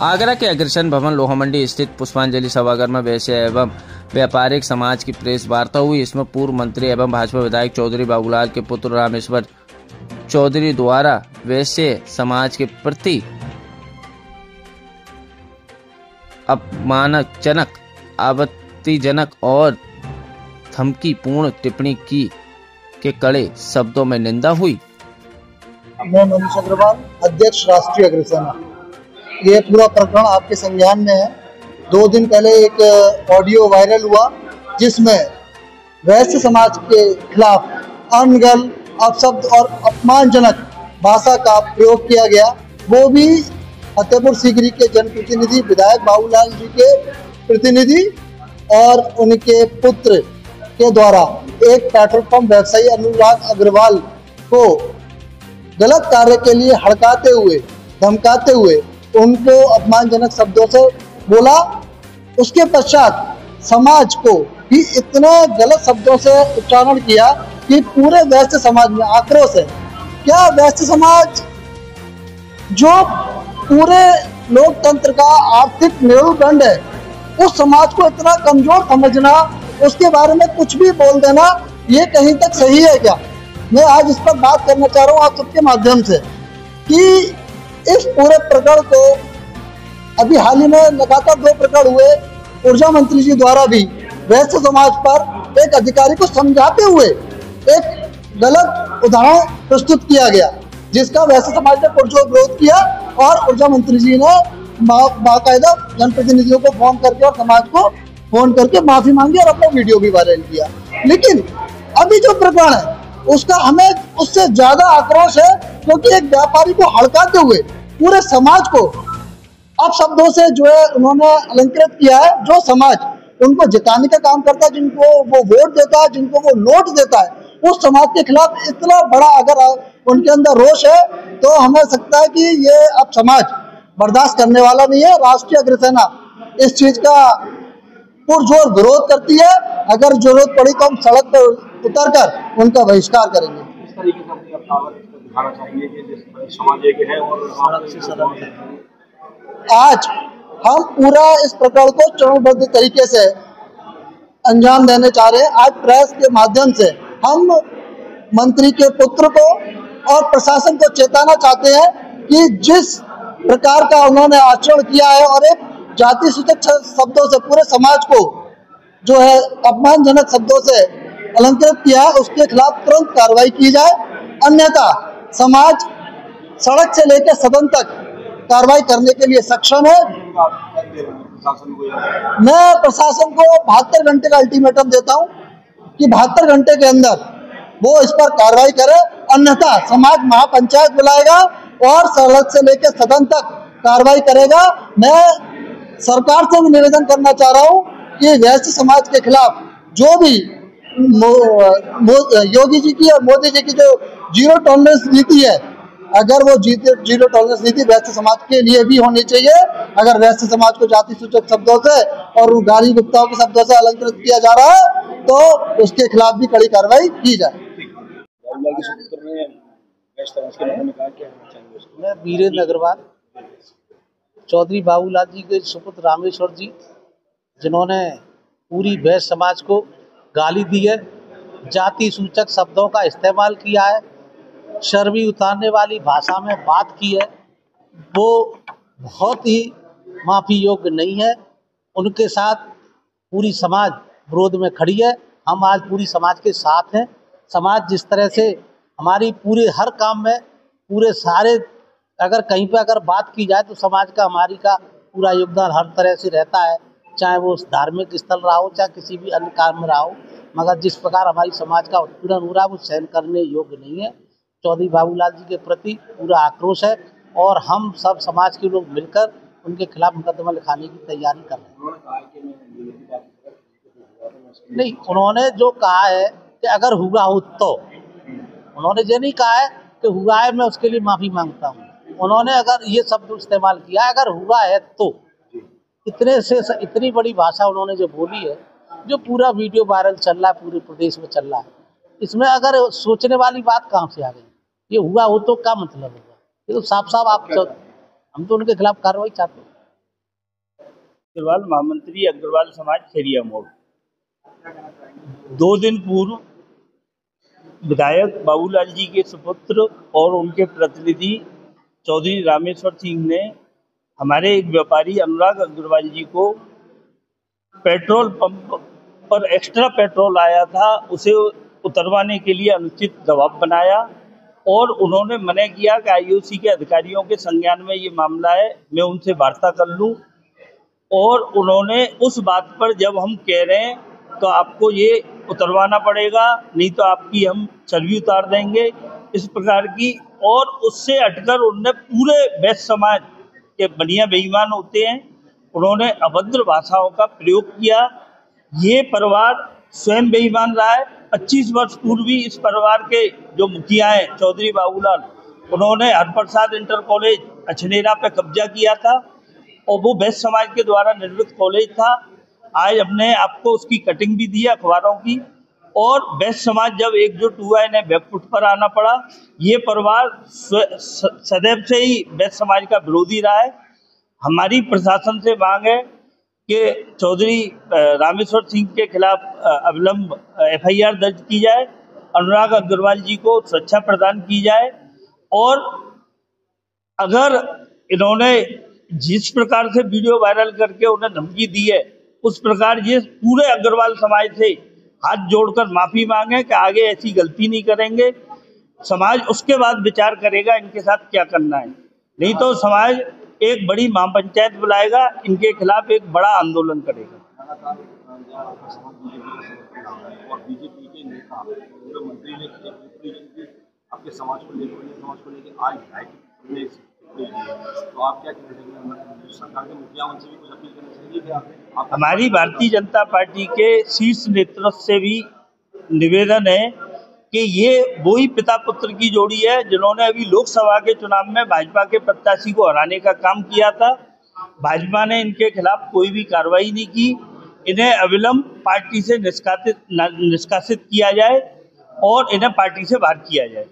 आगरा के अग्रसेन भवन लोहा मंडी स्थित पुष्पांजलि सभागार में वैश्य एवं व्यापारिक समाज की प्रेस वार्ता हुई। इसमें पूर्व मंत्री एवं भाजपा विधायक चौधरी बाबूलाल के पुत्र रामेश्वर चौधरी द्वारा वैश्य समाज के प्रति अपमानजनक, आपत्तिजनक और धमकीपूर्ण टिप्पणी की के कड़े शब्दों में निंदा हुई। मैं मनीष अग्रवाल, अध्यक्ष राष्ट्रीय अग्रसेना। ये पूरा प्रकरण आपके संज्ञान में है। 2 दिन पहले एक ऑडियो वायरल हुआ जिसमें वैश्य समाज के खिलाफ अनगल, अपशब्द और अपमानजनक भाषा का प्रयोग किया गया, वो भी फतेहपुर सीकरी के जनप्रतिनिधि विधायक बाबूलाल जी के प्रतिनिधि और उनके पुत्र के द्वारा एक पेट्रोल पंप व्यवसायी अनुराग अग्रवाल को गलत कार्य के लिए हड़काते हुए, धमकाते हुए उनको अपमानजनक शब्दों से बोला। उसके पश्चात समाज को भी इतने गलत शब्दों से उच्चारण किया कि पूरे वैश्य समाज में आक्रोश है। क्या वैश्य समाज जो पूरे लोकतंत्र का आर्थिक मेरुदंड है, उस समाज को इतना कमजोर समझना, उसके बारे में कुछ भी बोल देना, ये कहीं तक सही है क्या? मैं आज इस पर बात करना चाह रहा हूँ आप सबके माध्यम से कि इस पूरे प्रकरण को अभी हाल ही में लगातार 2 प्रकरण हुए। ऊर्जा मंत्री जी द्वारा भी वैश्य समाज पर एक अधिकारी को समझाते हुए एक गलत उदाहरण प्रस्तुत किया गया, जिसका वैश्य समाज ने पुरजोर विरोध किया और ऊर्जा मंत्री जी ने बाकायदा जनप्रतिनिधियों को फोन करके और समाज को फोन करके माफी मांगी और अपना वीडियो भी वायरल किया। लेकिन अभी जो प्रकरण है उसका हमें उससे ज्यादा आक्रोश है, क्योंकि एक व्यापारी को हड़काते हुए पूरे समाज को अपशब्दों से जो है उन्होंने अलंकृत किया है। जो समाज उनको जिताने का काम करता है, जिनको वो वोट देता है, जिनको वो नोट देता है, उस समाज के खिलाफ इतना बड़ा अगर उनके अंदर रोष है तो हमें सकता है कि ये अब समाज बर्दाश्त करने वाला नहीं है। राष्ट्रीय अग्रसेना इस चीज का पुरजोर विरोध करती है। अगर जरूरत पड़ी तो हम सड़क पर उतरकर उनका बहिष्कार करेंगे। इस तरीके से अपनी अपनावत दिखाना चाहिए कि जिस समाज एक है और आज हम पूरा इस प्रकरण को चरणबद्ध तरीके से अंजाम देने चाह रहे हैं। आज प्रेस के माध्यम से हम मंत्री के पुत्र को और प्रशासन को चेताना चाहते हैं कि जिस प्रकार का उन्होंने आचरण किया है और एक जाति सूचक शब्दों से पूरे समाज को जो है अपमानजनक शब्दों से अलंकृत किया है, उसके खिलाफ तुरंत कार्रवाई की जाए। अन्यथा समाज सड़क से लेकर सदन तक कार्रवाई करने के लिए सक्षम है। मैं प्रशासन को 72 घंटे का अल्टीमेटम देता हूं कि 72 घंटे के अंदर वो इस पर कार्रवाई करे, अन्यथा समाज महापंचायत बुलाएगा और सड़क से लेकर सदन तक कार्रवाई करेगा। मैं सरकार से भी निवेदन करना चाह रहा हूं कि वैश्य समाज के खिलाफ जो भी योगी जी की और मोदी जी की जो जीरो टॉलरेंस नीति है, अगर वो जीरो टॉलरेंस नीति वैश्य समाज के लिए भी होनी चाहिए। अगर वैश्य समाज को जाति सूचक शब्दों से और गाली गुप्ताओं के शब्दों से अलंकृत किया जा रहा है तो उसके खिलाफ भी कड़ी कार्रवाई की जाए। मैं वीरेंद्र अग्रवाल, चौधरी बाबूलाल जी के सुपुत्र रामेश्वर जी, जिन्होंने पूरी वैश्य समाज को गाली दी है, जाति सूचक शब्दों का इस्तेमाल किया है, शर्मी उतारने वाली भाषा में बात की है, वो बहुत ही माफ़ी योग्य नहीं है। उनके साथ पूरी समाज विरोध में खड़ी है। हम आज पूरी समाज के साथ हैं। समाज जिस तरह से हमारी पूरे हर काम में पूरे सारे अगर कहीं पे अगर बात की जाए तो समाज का हमारी का पूरा योगदान हर तरह से रहता है, चाहे वो धार्मिक स्थल रहा हो, चाहे किसी भी अन्य काम में रहा हो। मगर जिस प्रकार हमारी समाज का उत्पीड़न हो रहा है वो सहन करने योग्य नहीं है। चौधरी बाबूलाल जी के प्रति पूरा आक्रोश है और हम सब समाज के लोग मिलकर उनके खिलाफ मुकदमा लिखाने की तैयारी कर रहे हैं। नहीं, उन्होंने जो कहा है कि अगर हुआ हो तो, उन्होंने ये नहीं कहा है कि हुआ है मैं उसके लिए माफ़ी मांगता हूँ। उन्होंने अगर ये शब्द इस्तेमाल किया है अगर हुआ है तो, इतने से इतनी बड़ी भाषा उन्होंने जो बोली है, जो पूरा वीडियो वायरल चल रहा है, पूरे प्रदेश में चल रहा है, इसमें अगर सोचने वाली बात कहाँ से आ गई? ये हुआ हो तो क्या मतलब होगा? ये तो साफ साफ हम तो उनके खिलाफ कार्रवाई चाहते हैं। अग्रवाल, महामंत्री अग्रवाल समाज खेरिया मोड़। 2 दिन पूर्व विधायक बाबूलाल जी के सुपुत्र और उनके प्रतिनिधि चौधरी रामेश्वर सिंह ने हमारे एक व्यापारी अनुराग अग्रवाल जी को पेट्रोल पंप पर एक्स्ट्रा पेट्रोल आया था उसे उतरवाने के लिए अनुचित दबाव बनाया और उन्होंने मना किया कि आईओसी के अधिकारियों के संज्ञान में ये मामला है, मैं उनसे वार्ता कर लूं। और उन्होंने उस बात पर जब हम कह रहे हैं तो आपको ये उतरवाना पड़ेगा, नहीं तो आपकी हम चर्बी उतार देंगे, इस प्रकार की, और उससे हटकर उन्होंने पूरे वैश्य समाज के बढ़िया बेईमान होते हैं, उन्होंने अभद्र भाषाओं का प्रयोग किया। ये परिवार स्वयं बेईमान रहा है। 25 वर्ष पूर्व भी इस परिवार के जो मुखिया हैं चौधरी बाबूलाल, उन्होंने हरप्रसाद इंटर कॉलेज अछनेरा पे कब्जा किया था और वो वैश्य समाज के द्वारा निर्मित कॉलेज था। आज हमने आपको उसकी कटिंग भी दी अखबारों की, और वैश्य समाज जब एकजुट हुआ इन्हें बैकफुट पर आना पड़ा। ये परिवार सदैव से ही वैश्य समाज का विरोधी रहा है। हमारी प्रशासन से मांग है कि चौधरी रामेश्वर सिंह के खिलाफ अविलंब FIR दर्ज की जाए, अनुराग अग्रवाल जी को सुरक्षा प्रदान की जाए, और अगर इन्होंने जिस प्रकार से वीडियो वायरल करके उन्हें धमकी दी है, उस प्रकार ये पूरे अग्रवाल समाज से हाथ जोड़कर माफी मांगे कि आगे ऐसी गलती नहीं करेंगे। समाज उसके बाद विचार करेगा इनके साथ क्या करना है, नहीं तो समाज एक बड़ी महापंचायत बुलाएगा, इनके खिलाफ एक बड़ा आंदोलन करेगा। और बीजेपी के नेता मंत्री ने आपके समाज को लेकर आज तो आप क्या कहेंगे? सरकार के मुखिया उनसे भी कुछ अपील करना चाहिए क्या? हमारी भारतीय जनता पार्टी के शीर्ष नेतृत्व से भी निवेदन है कि ये वही पिता पुत्र की जोड़ी है जिन्होंने अभी लोकसभा के चुनाव में भाजपा के प्रत्याशी को हराने का काम किया था। भाजपा ने इनके खिलाफ कोई भी कार्रवाई नहीं की। इन्हें अविलंब पार्टी से निष्कासित किया जाए और इन्हें पार्टी से बाहर किया जाए।